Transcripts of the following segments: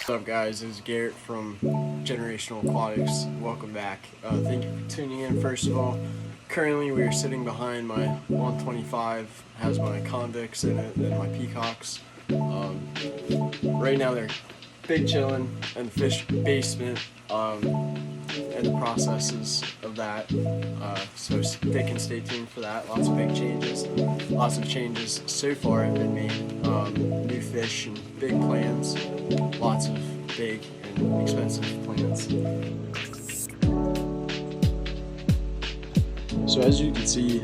What's up, guys? It's Garrett from Generational Aquatics. Welcome back. Thank you for tuning in. First of all, currently we are sitting behind my 125, has my convicts in it and my peacocks. Right now they're big chilling in the fish basement, and the processes of that. So they can stay tuned for that. Lots of big changes. Lots of changes so far have been made. New fish and big plans. Lots of big and expensive plans. So as you can see,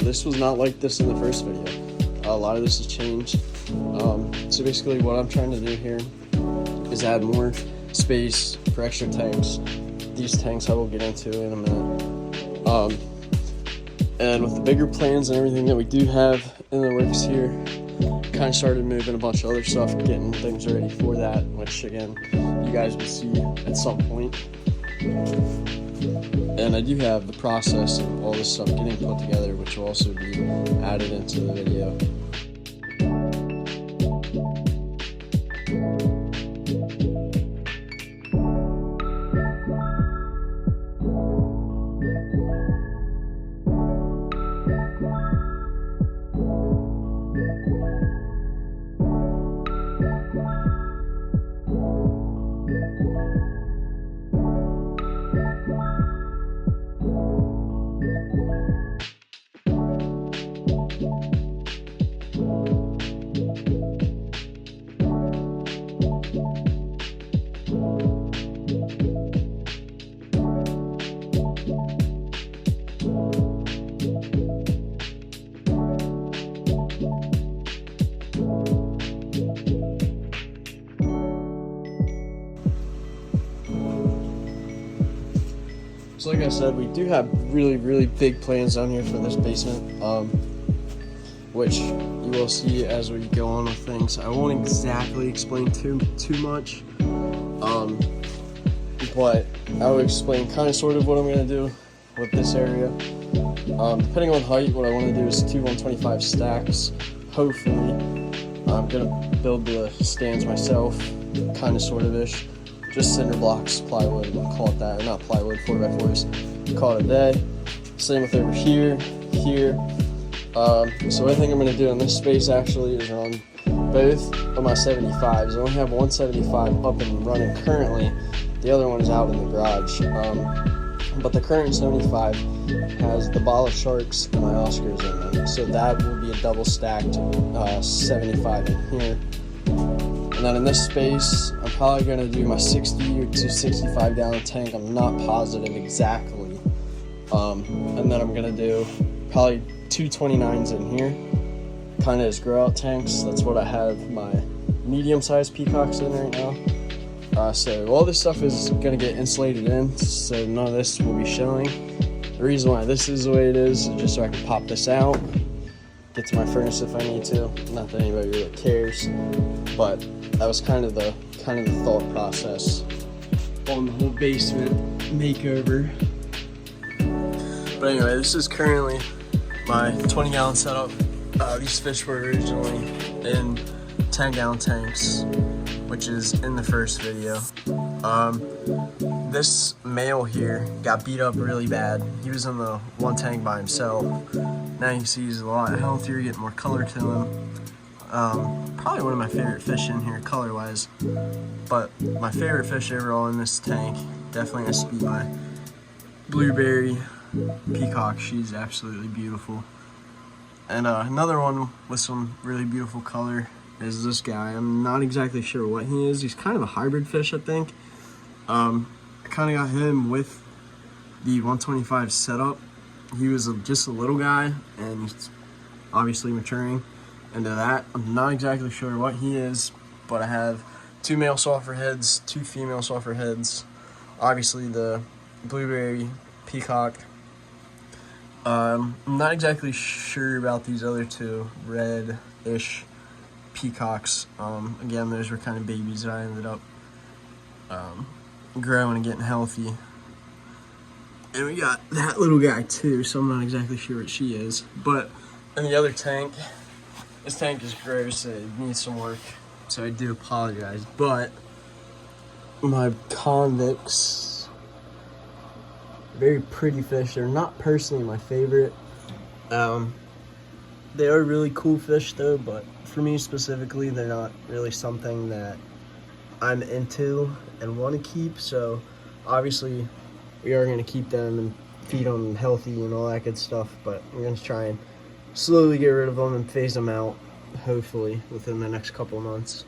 this was not like this in the first video. A lot of this has changed. So basically what I'm trying to do here is add more space for extra tanks. These tanks I will get into in a minute. And with the bigger plans and everything that we do have in the works here, kind of started moving a bunch of other stuff, getting things ready for that, which again, you guys will see at some point. And I do have the process of all this stuff getting put together, which will also be added into the video. So like I said, we do have really big plans down here for this basement, which you will see as we go on with things. I won't exactly explain too much, but I will explain kind of sort of what I'm going to do with this area. Depending on height, what I want to do is 2 125 stacks. Hopefully, I'm going to build the stands myself, kind of sort of ish. Just cinder blocks, plywood, we'll call it that, or not plywood, 4x4s, call it a day. Same with over here. So what I think I'm going to do in this space actually is run both of my 75s. I only have one 75 up and running currently. The other one is out in the garage. But the current 75 has the ball of sharks and my Oscars in them. So that will be a double stacked 75 in here. And then in this space, I'm probably going to do my 60 to 65 gallon tank. I'm not positive exactly. And then I'm going to do probably 2 29s in here, kind of as grow out tanks. That's what I have my medium sized peacocks in right now. So all this stuff is going to get insulated in, so none of this will be showing. The reason why this is the way it is just so I can pop this out, get to my furnace if I need to. Not that anybody really cares, but that was kind of the thought process on the whole basement makeover. But anyway, this is currently my 20 gallon setup. These fish were originally in 10 gallon tanks, which is in the first video. This male here got beat up really bad. He was in the one tank by himself. Now you see he's a lot healthier, getting more color to him. Probably one of my favorite fish in here color wise, but my favorite fish overall in this tank definitely has to be my blueberry peacock. She's absolutely beautiful. And another one with some really beautiful color is this guy. I'm not exactly sure what he is. He's kind of a hybrid fish, I think. I kind of got him with the 125 setup. He was just a little guy, and he's obviously maturing into that. I'm not exactly sure what he is, but I have 2 male sulfur heads, 2 female sulfur heads. Obviously the blueberry peacock. I'm not exactly sure about these other 2 red-ish peacocks. Again, those were kind of babies that I ended up growing and getting healthy. And we got that little guy too, so I'm not exactly sure what she is. But in the other tank, this tank is gross, it needs some work, so I do apologize. But my convicts. Very pretty fish. They're not personally my favorite. They are really cool fish though, but for me specifically, they're not really something that I'm into and want to keep. So obviously we are going to keep them and feed them healthy and all that good stuff, but we're going to try and slowly get rid of them and phase them out, hopefully within the next couple of months.